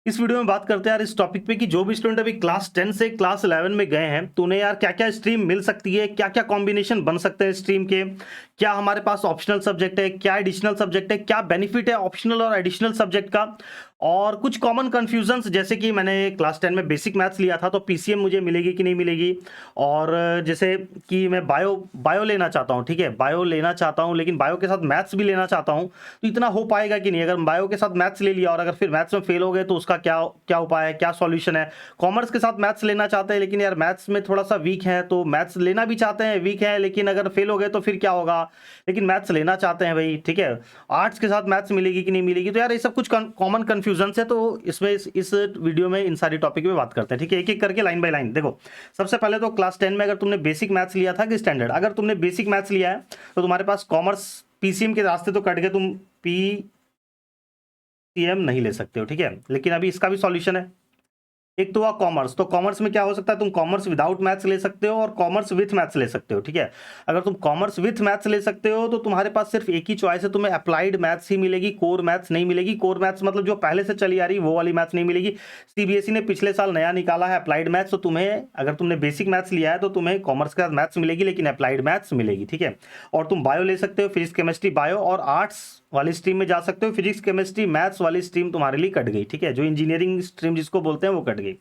इस वीडियो में बात करते हैं यार इस टॉपिक पे कि जो भी स्टूडेंट अभी क्लास 10 से क्लास 11 में गए हैं तो उन्हें यार क्या क्या स्ट्रीम मिल सकती है, क्या क्या कॉम्बिनेशन बन सकते हैं स्ट्रीम के, क्या हमारे पास ऑप्शनल सब्जेक्ट है, क्या एडिशनल सब्जेक्ट है, क्या बेनिफिट है ऑप्शनल और एडिशनल सब्जेक्ट का, और कुछ कॉमन कंफ्यूजन्स जैसे कि मैंने क्लास 10 में बेसिक मैथ्स लिया था तो पीसीएम मुझे मिलेगी कि नहीं मिलेगी। और जैसे कि मैं बायो बायो लेना चाहता हूँ, ठीक है, बायो लेना चाहता हूँ लेकिन बायो के साथ मैथ्स भी लेना चाहता हूँ, तो इतना हो पाएगा कि नहीं। अगर बायो के साथ मैथ्स ले लिया और अगर फिर मैथ्स में फेल हो गए तो उसका क्या क्या उपाय है, क्या सॉल्यूशन है। कॉमर्स के साथ मैथ्स लेना चाहते हैं लेकिन यार मैथ्स में थोड़ा सा वीक है, तो मैथ्स लेना भी चाहते हैं, वीक है, लेकिन अगर फेल हो गए तो फिर क्या होगा, लेकिन मैथ्स लेना चाहते हैं भाई, ठीक है। आर्ट्स के साथ मैथ्स मिलेगी कि नहीं मिलेगी, तो यार ये सब कुछ कॉमन कंफ्यूजन है। तो इसमें इस वीडियो में इन सारी टॉपिक पे बात करते हैं, ठीक है, एक एक करके लाइन बाय लाइन। देखो, सबसे पहले तो क्लास 10 में अगर तुमने बेसिक मैथ्स लिया था कि स्टैंडर्ड, अगर तुमने बेसिक मैथ्स लिया है तो तुम्हारे पास कॉमर्स पीसीएम के रास्ते तो कट गए, तुम पीसीएम नहीं ले सकते हो, ठीक है। लेकिन अभी इसका भी सॉल्यूशन है। एक तो हुआ कॉमर्स, तो कॉमर्स में क्या हो सकता है, तुम कॉमर्स विदाउट मैथ्स ले सकते हो और कॉमर्स विथ मैथ्स ले सकते हो, ठीक है। अगर तुम कॉमर्स विथ मैथ्स ले सकते हो तो तुम्हारे पास सिर्फ एक ही चॉइस है, तुम्हें अप्लाइड मैथ्स ही मिलेगी, कोर मैथ्स नहीं मिलेगी। कोर मैथ्स मतलब जो पहले से चली आ रही वो वाली मैथ्स नहीं मिलेगी। सीबीएसई ने पिछले साल नया निकाला है अप्लाइड मैथ्स, तो तुम्हें अगर तुमने बेसिक मैथ्स लिया है तो तुम्हें कॉमर्स के साथ मैथ्स मिलेगी लेकिन अप्लाइड मैथ्स मिलेगी, ठीक है। और तुम बायो ले सकते हो, फिजिक्स केमिस्ट्री बायो, और आर्ट्स वाली स्ट्रीम में जा सकते हो। फिजिक्स केमिस्ट्री मैथ्स वाली स्ट्रीम तुम्हारे लिए कट गई, ठीक है, जो इंजीनियरिंग स्ट्रीम जिसको बोलते हैं वो कट गई।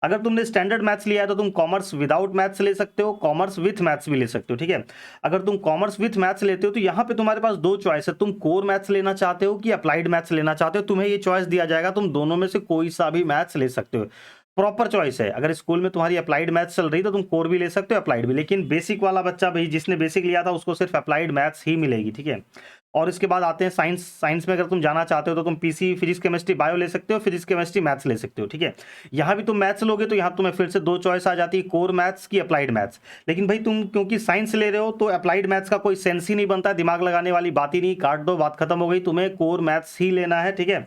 अगर तुमने स्टैंडर्ड मैथ्स लिया है तो तुम कॉमर्स विदाउट मैथ्स ले सकते हो, कॉमर्स विथ मैथ्स भी ले सकते हो, ठीक है। अगर तुम कॉमर्स विथ मैथ्स लेते हो तो यहाँ पे तुम्हारे पास दो चॉइस है, तुम कोर मैथ्स लेना चाहते हो कि अप्लाइड मैथ्स लेना चाहते हो, तुम्हें ये चॉइस दिया जाएगा, तुम दोनों में से कोई सा भी मैथ्स ले सकते हो। प्रॉपर चॉइस है। अगर स्कूल में तुम्हारी अप्लाइड मैथ्स चल रही तो तुम कोर भी ले सकते हो, अप्लाइड भी, लेकिन बेसिक वाला बच्चा भाई जिसने बेसिक लिया था उसको सिर्फ अप्लाइड मैथ्स ही मिलेगी, ठीक है। और इसके बाद आते हैं साइंस। साइंस में अगर तुम जाना चाहते हो तो तुम पीसी फिजिक्स केमिस्ट्री बायो ले सकते हो, फिजिक्स केमिस्ट्री मैथ्स ले सकते हो, ठीक है। यहाँ भी तुम मैथ्स लोगे तो यहाँ तुम्हें फिर से दो चॉइस आ जाती है, कोर मैथ्स की अप्लाइड मैथ्स। लेकिन भाई तुम क्योंकि साइंस ले रहे हो तो अप्लाइड मैथ्स का कोई सेंस ही नहीं बनता, दिमाग लगाने वाली बात ही नहीं, काट दो, बात खत्म हो गई, तुम्हें कोर मैथ्स ही लेना है, ठीक है।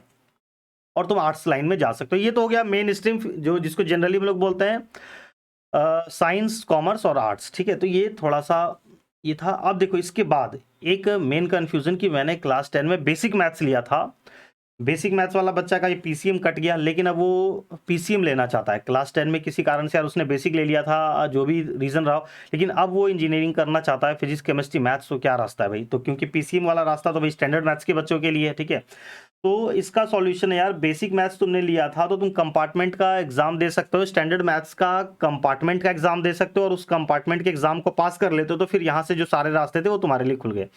और तुम आर्ट्स लाइन में जा सकते हो। ये तो हो गया मेन स्ट्रीम, जो जिसको जनरली हम लोग बोलते हैं साइंस, कॉमर्स और आर्ट्स, ठीक है। तो ये थोड़ा सा ये था। अब देखो इसके बाद एक मेन कंफ्यूजन कि मैंने क्लास 10 में बेसिक मैथ्स लिया था, बेसिक मैथ्स वाला बच्चा का ये पीसीएम कट गया, लेकिन अब वो पीसीएम लेना चाहता है। क्लास 10 में किसी कारण से यार उसने बेसिक ले लिया था, जो भी रीज़न रहा हो, लेकिन अब वो इंजीनियरिंग करना चाहता है, फिजिक्स केमिस्ट्री मैथ्स, तो क्या रास्ता है भाई, तो क्योंकि पीसीएम वाला रास्ता तो भाई स्टैंडर्ड मैथ्स के बच्चों के लिए है, ठीक है। तो इसका सॉल्यूशन है यार, बेसिक मैथ्स तुमने लिया था तो तुम कंपार्टमेंट का एग्जाम दे सकते हो, स्टैंडर्ड मैथ्स का कंपार्टमेंट का एग्जाम दे सकते हो, और उस कंपार्टमेंट के एग्जाम को पास कर लेते हो तो फिर यहाँ से जो सारे रास्ते थे वो तुम्हारे लिए खुल गए।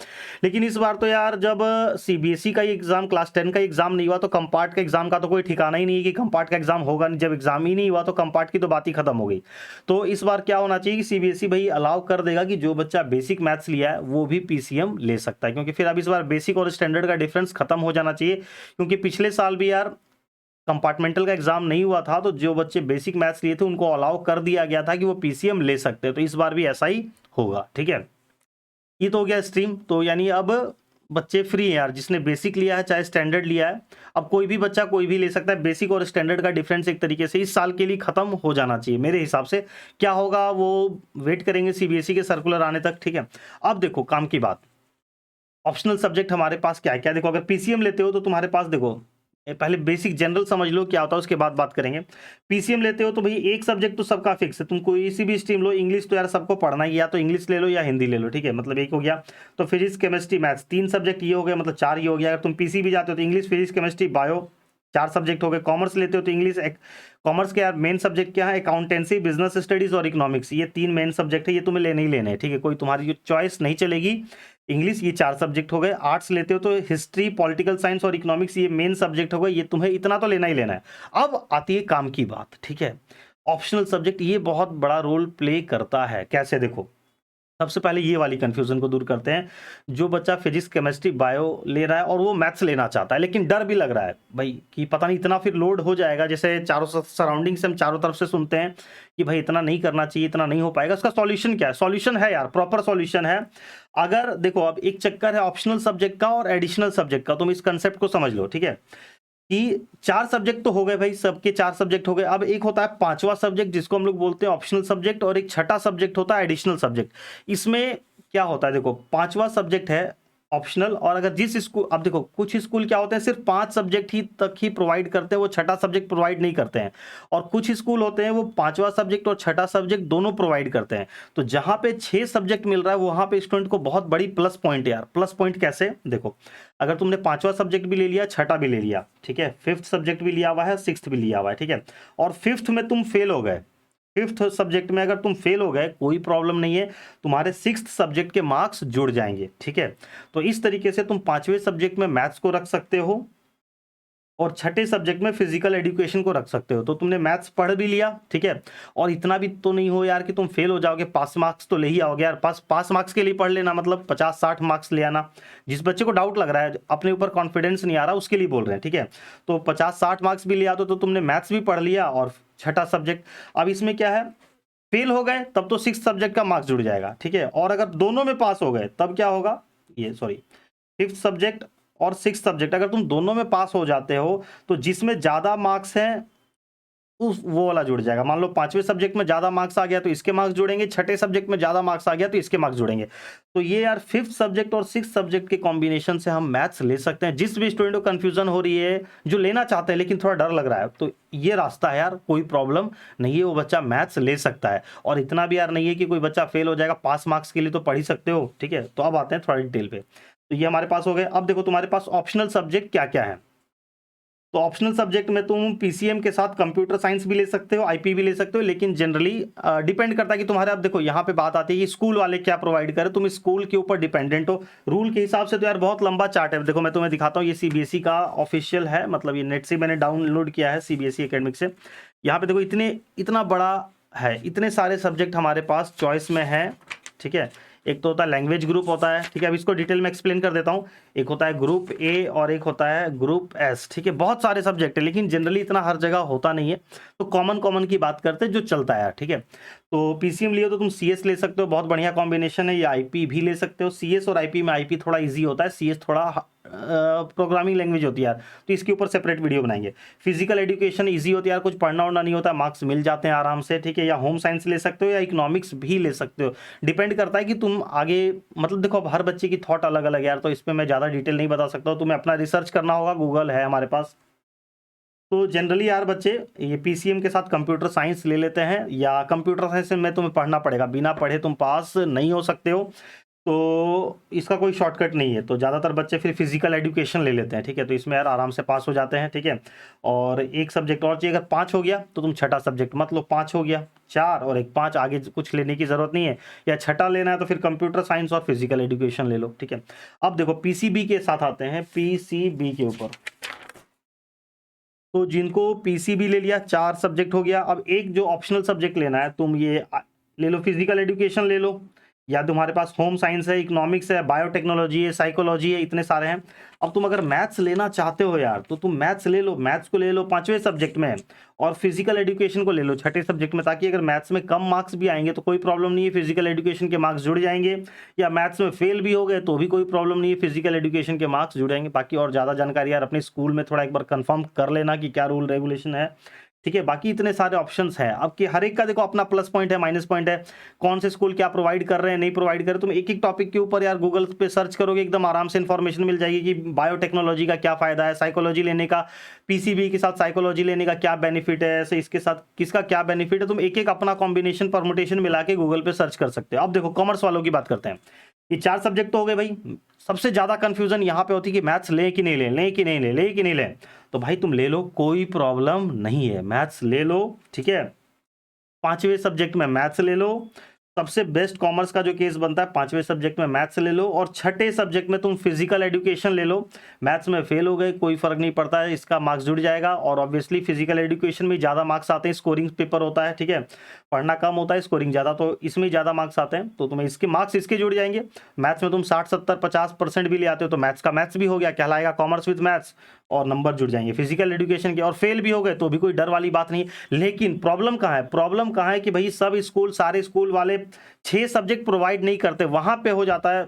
लेकिन इस बार तो यार जब सीबीएसई का ही एग्जाम, क्लास 10 का एग्जाम नहीं हुआ तो कंपार्ट का एग्जाम का तो कोई ठिकाना ही नहीं है कि कंपार्ट का एग्जाम होगा नहीं। जब एग्जाम ही नहीं हुआ तो कंपार्ट की तो बात ही खत्म हो गई। तो इस बार क्या होना चाहिए कि सीबीएसई भाई अलाउ कर देगा कि जो बच्चा बेसिक मैथ्स लिया है वो भी पीसीएम ले सकता है, क्योंकि फिर अब इस बार बेसिक और स्टैंडर्ड का डिफरेंस खत्म हो जाना चाहिए। क्योंकि पिछले साल भी यार कंपार्टमेंटल का एग्जाम नहीं हुआ था तो जो बच्चे बेसिक मैथ्स लिए थे उनको अलाउ कर दिया गया था कि वो पीसीएम ले सकते हैं, तो इस बार भी ऐसा ही होगा, ठीक है। ये तो हो गया स्ट्रीम, तो यानी अब बच्चे फ्री हैं यार, जिसने बेसिक लिया है चाहे स्टैंडर्ड लिया है, अब कोई भी बच्चा कोई भी ले सकता है। बेसिक और स्टैंडर्ड का डिफरेंस एक तरीके से इस साल के लिए खत्म हो जाना चाहिए मेरे हिसाब से। क्या होगा वो वेट करेंगे सीबीएसई के सर्कुलर आने तक, ठीक है। अब देखो काम की बात, ऑप्शनल सब्जेक्ट हमारे पास क्या है, क्या देखो, अगर पीसीएम लेते हो तो तुम्हारे पास देखो, पहले बेसिक जनरल समझ लो क्या होता है, उसके बाद बात करेंगे। पीसीएम लेते हो तो भाई एक सब्जेक्ट तो सबका फिक्स है, तुम कोई सी भी स्ट्रीम लो, इंग्लिश तो यार सबको पढ़ना ही, या तो इंग्लिश ले लो या हिंदी ले लो, ठीक है, मतलब एक हो गया। तो फिजिक्स केमिस्ट्री मैथ्स तीन सब्जेक्ट ये हो गए, मतलब चार ये हो गया। अगर तुम पीसी भी जाते हो तो इंग्लिश फिजिक्स केमिस्ट्री बायो चार सब्जेक्ट हो गए। कॉमर्स लेते हो तो इंग्लिश, कॉमर्स के यार मेन सब्जेक्ट क्या है, अकाउंटेंसी, बिजनेस स्टडीज और इकोनॉमिक्स, ये तीन मेन सब्जेक्ट है, ये तुम्हें लेने ही लेने हैं, ठीक है, कोई तुम्हारी चॉइस नहीं चलेगी। इंग्लिश ये चार सब्जेक्ट हो गए। आर्ट्स लेते हो तो हिस्ट्री, पॉलिटिकल साइंस और इकोनॉमिक्स ये मेन सब्जेक्ट हो गए, ये तुम्हें इतना तो लेना ही लेना है। अब आती है काम की बात, ठीक है। ऑप्शनल सब्जेक्ट ये बहुत बड़ा रोल प्ले करता है, कैसे देखो, सबसे पहले ये वाली कंफ्यूजन को दूर करते हैं। जो बच्चा फिजिक्स केमिस्ट्री बायो ले रहा है और वो मैथ्स लेना चाहता है लेकिन डर भी लग रहा है भाई कि पता नहीं इतना फिर लोड हो जाएगा, जैसे चारों सराउंडिंग से हम चारों तरफ से सुनते हैं कि भाई इतना नहीं करना चाहिए, इतना नहीं हो पाएगा। उसका सॉल्यूशन क्या है? सॉल्यूशन है यार, प्रॉपर सॉल्यूशन है। अगर देखो अब एक चक्कर है ऑप्शनल सब्जेक्ट का और एडिशनल सब्जेक्ट का, तुम इस कंसेप्ट को समझ लो, ठीक है, कि चार सब्जेक्ट तो हो गए भाई, सबके चार सब्जेक्ट हो गए। अब एक होता है पांचवा सब्जेक्ट जिसको हम लोग बोलते हैं ऑप्शनल सब्जेक्ट, और एक छठा सब्जेक्ट होता है एडिशनल सब्जेक्ट। इसमें क्या होता है देखो, पांचवा सब्जेक्ट है ऑप्शनल। और अगर जिस स्कूल, अब देखो कुछ स्कूल क्या होते हैं सिर्फ 5 सब्जेक्ट ही तक ही प्रोवाइड करते हैं, वो छठा सब्जेक्ट प्रोवाइड नहीं करते हैं। और कुछ स्कूल होते हैं वो पांचवा सब्जेक्ट और छठा सब्जेक्ट दोनों प्रोवाइड करते हैं। तो जहां पे 6 सब्जेक्ट मिल रहा है वहां पे स्टूडेंट को बहुत बड़ी प्लस पॉइंट है यार। प्लस पॉइंट कैसे, देखो अगर तुमने पांचवा सब्जेक्ट भी ले लिया, छठा भी ले लिया, ठीक है, फिफ्थ सब्जेक्ट भी लिया हुआ है, सिक्स्थ भी लिया हुआ है, ठीक है, और फिफ्थ में तुम फेल हो गए, फिफ्थ सब्जेक्ट में अगर तुम फेल हो गए कोई प्रॉब्लम नहीं है, तुम्हारे सिक्स्थ सब्जेक्ट के मार्क्स जुड़ जाएंगे, ठीक है। तो इस तरीके से तुम पांचवें सब्जेक्ट में मैथ्स को रख सकते हो और छठे सब्जेक्ट में फिजिकल एजुकेशन को रख सकते हो। तो तुमने मैथ्स पढ़ भी लिया, ठीक है, और इतना भी तो नहीं हो यार कि तुम फेल हो जाओगे, पास मार्क्स तो ले ही आओगे यार। पास मार्क्स के लिए पढ़ लेना, मतलब 50-60 मार्क्स ले आना। जिस बच्चे को डाउट लग रहा है, अपने ऊपर कॉन्फिडेंस नहीं आ रहा, उसके लिए बोल रहे हैं, ठीक है। तो 50-60 मार्क्स भी ले आते तो तुमने मैथ्स भी पढ़ लिया और छठा सब्जेक्ट। अब इसमें क्या है, फेल हो गए तब तो सिक्स सब्जेक्ट का मार्क्स जुड़ जाएगा, ठीक है। और अगर दोनों में पास हो गए तब क्या होगा, ये सॉरी, फिफ्थ सब्जेक्ट और सिक्स सब्जेक्ट अगर तुम दोनों में पास हो जाते हो तो जिसमें ज्यादा मार्क्स हैं उस वो वाला जुड़ जाएगा। मान लो पांचवें सब्जेक्ट में ज्यादा मार्क्स आ गया तो इसके मार्क्स जुड़ेंगे, छठे सब्जेक्ट में ज्यादा मार्क्स आ गया तो इसके मार्क्स जुड़ेंगे। तो ये यार फिफ्थ सब्जेक्ट और सिक्स सब्जेक्ट के कॉम्बिनेशन से हम मैथ्स ले सकते हैं। जिस भी स्टूडेंट को कंफ्यूजन हो रही है, जो लेना चाहते हैं लेकिन थोड़ा डर लग रहा है, तो ये रास्ता है यार, कोई प्रॉब्लम नहीं है, वो बच्चा मैथ्स ले सकता है। और इतना भी यार नहीं है कि कोई बच्चा फेल हो जाएगा, पास मार्क्स के लिए तो पढ़ ही सकते हो, ठीक है। तो अब आते हैं थोड़ा डिटेल पे। तो ये हमारे पास हो गए। अब देखो तुम्हारे पास ऑप्शनल सब्जेक्ट क्या क्या है। तो ऑप्शनल सब्जेक्ट में तुम पीसीएम के साथ कंप्यूटर साइंस भी ले सकते हो, आईपी भी ले सकते हो, लेकिन जनरली डिपेंड करता है कि तुम्हारे, अब देखो यहाँ पे बात आती है कि स्कूल वाले क्या प्रोवाइड करें, तुम स्कूल के ऊपर डिपेंडेंट हो। रूल के हिसाब से तो यार बहुत लंबा चार्ट है, देखो मैं तुम्हें दिखाता हूँ। ये सीबीएसई का ऑफिशियल है, मतलब ये नेट से मैंने डाउनलोड किया है, सीबीएसई एकेडमिक से। यहाँ पे देखो इतना बड़ा है, इतने सारे सब्जेक्ट हमारे पास चॉइस में है, ठीक है। एक तो होता है लैंग्वेज ग्रुप होता है, ठीक है। अब इसको डिटेल में एक्सप्लेन कर देता हूँ। एक होता है ग्रुप ए और एक होता है ग्रुप एस, ठीक है। बहुत सारे सब्जेक्ट है लेकिन जनरली इतना हर जगह होता नहीं है, तो कॉमन की बात करते हैं जो चलता है यार, ठीक है। तो पीसीएम लियो तो तुम सीएस ले सकते हो, बहुत बढ़िया कॉम्बिनेशन है। या आईपी भी ले सकते हो। सीएस और आईपी में आईपी थोड़ा ईजी होता है, सीएस थोड़ा प्रोग्रामिंग लैंग्वेज होती है यार, तो इसके ऊपर सेपरेट वीडियो बनाएंगे। फिजिकल एजुकेशन इजी होती है यार, कुछ पढ़ना उड़ना नहीं होता, मार्क्स मिल जाते हैं आराम से, ठीक है। या होम साइंस ले सकते हो या इकोनॉमिक्स भी ले सकते हो, डिपेंड करता है कि तुम आगे, मतलब देखो अब हर बच्चे की थॉट अलग अलग यार, तो इस पर मैं ज़्यादा डिटेल नहीं बता सकता हूँ, तुम्हें अपना रिसर्च करना होगा, गूगल है हमारे पास। तो जनरली यार बच्चे ये पीसीएम के साथ कंप्यूटर साइंस ले लेते हैं, या कंप्यूटर साइंस में तुम्हें पढ़ना पड़ेगा, बिना पढ़े तुम पास नहीं हो सकते हो, तो इसका कोई शॉर्टकट नहीं है। तो ज़्यादातर बच्चे फिर फिजिकल एजुकेशन ले लेते हैं, ठीक है। तो इसमें यार आराम से पास हो जाते हैं, ठीक है। और एक सब्जेक्ट और चाहिए, अगर 5 हो गया तो तुम छठा सब्जेक्ट मत लो, 5 हो गया, 4 और एक 5, आगे कुछ लेने की ज़रूरत नहीं है। या छठा लेना है तो फिर कंप्यूटर साइंस और फिजिकल एजुकेशन ले लो, ठीक है। अब देखो पीसीबी के साथ आते हैं, पीसीबी के ऊपर। तो जिनको पीसीबी ले लिया, 4 सब्जेक्ट हो गया। अब एक जो ऑप्शनल सब्जेक्ट लेना है, तुम ये ले लो, फिजिकल एजुकेशन ले लो, या तुम्हारे पास होम साइंस है, इकोनॉमिक्स है, बायोटेक्नोलॉजी है, साइकोलॉजी है, इतने सारे हैं। अब तुम अगर मैथ्स लेना चाहते हो यार, तो तुम मैथ्स ले लो, मैथ्स को ले लो 5वें सब्जेक्ट में, और फिजिकल एजुकेशन को ले लो छठे सब्जेक्ट में, ताकि अगर मैथ्स में कम मार्क्स भी आएंगे तो कोई प्रॉब्लम नहीं है, फिजिकल एजुकेशन के मार्क्स जुड़ जाएंगे। या मैथ्स में फेल भी हो गए तो भी कोई प्रॉब्लम नहीं है, फिजिकल एजुकेशन के मार्क्स जुड़ेंगे। बाकी और ज़्यादा जानकारी यार अपने स्कूल में थोड़ा एक बार कंफर्म कर लेना कि क्या रूल रेगुलेशन है, ठीक है। बाकी इतने सारे ऑप्शंस हैं, अब कि हर एक का देखो अपना प्लस पॉइंट है, माइनस पॉइंट है, कौन से स्कूल क्या प्रोवाइड कर रहे हैं, नहीं प्रोवाइड कर रहे। तुम एक एक टॉपिक के ऊपर यार गूगल पे सर्च करोगे, एकदम आराम से इन्फॉर्मेशन मिल जाएगी कि बायोटेक्नोलॉजी का क्या फायदा है, साइकोलॉजी लेने का, पीसीबी के साथ साइकोलॉजी लेने का क्या बेनिफिट है, ऐसे इसके साथ किसका क्या बेनिफिट है। तुम एक एक अपना कॉम्बिनेशन परमुटेशन मिला के गूगल पे सर्च कर सकते हो। अब देखो कॉमर्स वालों की बात करते हैं। ये 4 सब्जेक्ट तो हो गए भाई। सबसे ज्यादा कंफ्यूजन यहाँ पे होती है कि मैथ्स लें कि नहीं लें, लें कि नहीं लें, लें कि नहीं लें। तो भाई तुम ले लो, कोई प्रॉब्लम नहीं है, मैथ्स ले लो, ठीक है। 5वें सब्जेक्ट में मैथ्स ले लो, सबसे बेस्ट कॉमर्स का जो केस बनता है, 5वें सब्जेक्ट में मैथ्स ले लो, और छठे सब्जेक्ट में तुम फिजिकल एजुकेशन ले लो। मैथ्स में फेल हो गए कोई फर्क नहीं पड़ता है, इसका मार्क्स जुड़ जाएगा। और ऑब्वियसली फिजिकल एजुकेशन में ज़्यादा मार्क्स आते हैं, स्कोरिंग पेपर होता है, ठीक है। पढ़ना कम होता है, स्कोरिंग ज़्यादा, तो इसमें ज़्यादा मार्क्स आते हैं, तो तुम्हें इसके मार्क्स इसके जुड़ जाएंगे। मैथ्स में तुम 60, 70, 50% भी ले आते हो तो मैथ्स का मैथ्स भी हो गया, कहलाएगा कॉमर्स विद मैथ्स, और नंबर जुड़ जाएंगे फिजिकल एजुकेशन के। और फेल भी हो गए तो भी कोई डर वाली बात नहीं है। लेकिन प्रॉब्लम कहाँ है, प्रॉब्लम कहाँ है कि भाई सब स्कूल, सारे स्कूल वाले 6 सब्जेक्ट प्रोवाइड नहीं करते, वहां पे हो जाता है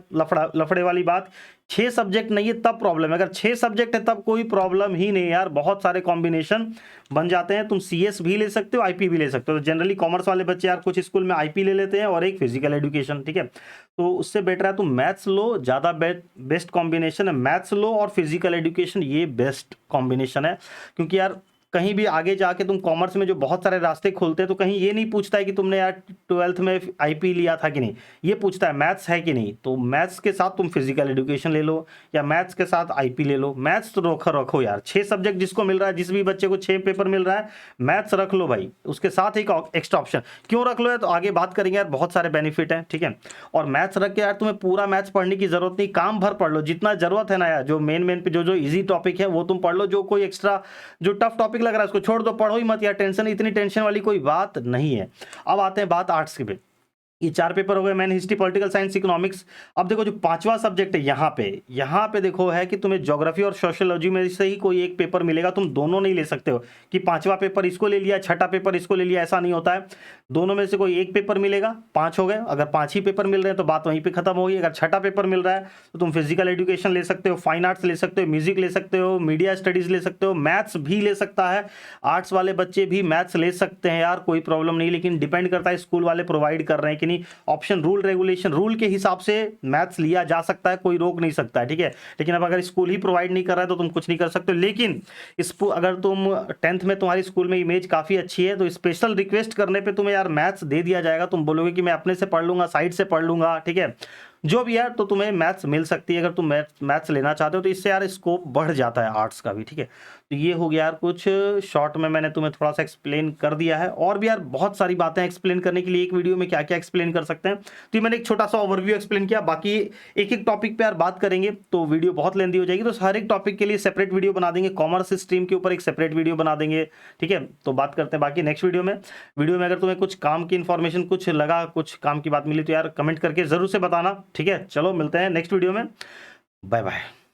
लफड़े वाली बात 6 सब्जेक्ट नहीं है तब प्रॉब्लम है, अगर 6 सब्जेक्ट है तब कोई प्रॉब्लम ही नहीं यार, बहुत सारे कॉम्बिनेशन बन जाते हैं। तुम सीएस भी ले सकते हो, आईपी भी ले सकते हो। तो जनरली कॉमर्स वाले बच्चे यार कुछ स्कूल में आईपी ले लेते हैं और एक फिजिकल एजुकेशन, ठीक है। तो उससे बेटर है तुम मैथ्स लो, ज़्यादा बेस्ट कॉम्बिनेशन है मैथ्स लो और फिजिकल एजुकेशन, ये बेस्ट कॉम्बिनेशन है। क्योंकि यार कहीं भी आगे जाके तुम कॉमर्स में जो बहुत सारे रास्ते खोलते हैं, तो कहीं ये नहीं पूछता है कि तुमने यार 12th में आईपी लिया था कि नहीं, ये पूछता है मैथ्स है कि नहीं। तो मैथ्स के साथ तुम फिजिकल एजुकेशन ले लो या मैथ्स के साथ आईपी ले लो। मैथ्स तो रखो रखो यार, 6 सब्जेक्ट जिसको मिल रहा है, जिस भी बच्चे को 6 पेपर मिल रहा है, मैथ्स रख लो भाई, उसके साथ एक एक्स्ट्रा ऑप्शन। क्यों रख लो है तो आगे बात करेंगे यार, बहुत सारे बेनिफिट हैं, ठीक है। और मैथ्स रख के यार तुम्हें पूरा मैथ्स पढ़ने की जरूरत नहीं, काम भर पढ़ लो जितना जरूरत है ना यार। जो मेन पे जो इजी टॉपिक है वो तुम पढ़ लो, जो कोई एक्स्ट्रा जो टफ टॉपिक लग रहा है उसको छोड़ दो, पढ़ो ही मत यार, टेंशन, इतनी टेंशन वाली कोई बात नहीं है। अब आते हैं बात आर्ट्स के पे। ये 4 पेपर हो गए, मैंने हिस्ट्री, पॉलिटिकल साइंस, इकोनॉमिक्स। अब देखो जो 5वां सब्जेक्ट है यहाँ पे देखो है कि तुम्हें ज्योग्राफी और सोशियोलॉजी में से ही कोई एक पेपर मिलेगा, तुम दोनों नहीं ले सकते हो कि 5वां पेपर इसको ले लिया, 6ठा पेपर इसको ले लिया, ऐसा नहीं होता है। दोनों में से कोई एक पेपर मिलेगा, 5 हो गए। अगर 5 ही पेपर मिल रहे हैं तो बात वहीं पे खत्म होगी। अगर 6ठा पेपर मिल रहा है तो तुम फिजिकल एजुकेशन ले सकते हो, फाइन आर्ट्स ले सकते हो, म्यूजिक ले सकते हो, मीडिया स्टडीज ले सकते हो, मैथ्स भी ले सकता है। आर्ट्स वाले बच्चे भी मैथ्स ले सकते हैं यार, कोई प्रॉब्लम नहीं, लेकिन डिपेंड करता है स्कूल वाले प्रोवाइड कर रहे हैं कि नहीं। ऑप्शन रूल रेगुलेशन, रूल के हिसाब से मैथ्स लिया जा सकता है, कोई रोक नहीं सकता है, ठीक है। लेकिन अब अगर स्कूल ही प्रोवाइड नहीं कर रहा है तो तुम कुछ नहीं कर सकते। लेकिन अगर तुम 10th में तुम्हारी स्कूल में इमेज काफ़ी अच्छी है तो स्पेशल रिक्वेस्ट करने पे तुम्हें यार मैथ्स दे दिया जाएगा। तुम बोलोगे कि मैं अपने से पढ़ लूंगा, साइड से पढ़ लूंगा, ठीक है, जो भी है, तो तुम्हें मैथ्स मिल सकती है अगर तुम मैथ्स लेना चाहते हो। तो इससे यार स्कोप बढ़ जाता है आर्ट्स का भी, ठीक है। तो ये हो गया यार कुछ शॉर्ट में मैंने तुम्हें थोड़ा सा एक्सप्लेन कर दिया है। और भी यार बहुत सारी बातें एक्सप्लेन करने के लिए, एक वीडियो में क्या क्या एक्सप्लेन कर सकते हैं, तो ये मैंने एक छोटा सा ओवरव्यू एक्सप्लेन किया। बाकी एक एक टॉपिक पे यार बात करेंगे तो वीडियो बहुत लेंदी हो जाएगी, तो हर एक टॉपिक के लिए सेपरेट वीडियो बना देंगे। कॉमर्स स्ट्रीम के ऊपर एक सेपरेट वीडियो बना देंगे, ठीक है। तो बात करते हैं बाकी नेक्स्ट वीडियो में। अगर तुम्हें कुछ काम की इन्फॉर्मेशन कुछ लगा, कुछ काम की बात मिली तो यार कमेंट करके जरूर से बताना, ठीक है। चलो मिलते हैं नेक्स्ट वीडियो में, बाय बाय।